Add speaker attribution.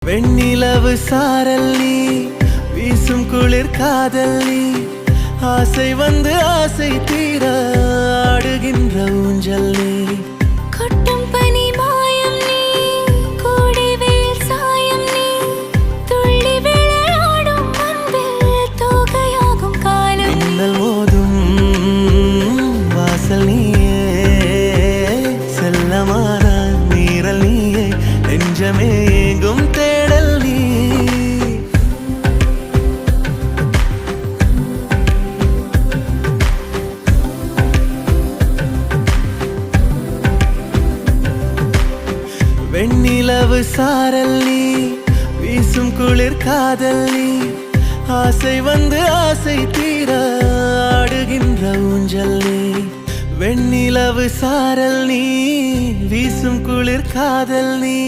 Speaker 1: வெண்ணிலவு சாரல் நீ, வீசும் குளிர் காதல் நீ, ஆசை வந்து ஆசை தீர ஆடுகின்ற ஊஞ்சல் நீ.
Speaker 2: கொட்டும் பனி மாயம் நீ, கோடை வெயில் சாயம் நீ, துள்ளி விளையாடும் அன்பில் தோகையாகும் காலம் நீ.
Speaker 1: மின்னல் மோதும் வாசல் நீயே, செல்லமான நீரல் நீயே, நெஞ்சமே ஏங்கும் தேடல் நீ. வெண்ணிலவு சாரல் நீ, வீசும் குளிர் காதல் நீ, ஆசை வந்து ஆசை தீர ஆடுகின்ற ஊஞ்சல் நீ. வெண்ணிலவு சாரல் நீ, வீசும் குளிர் காதல் நீ,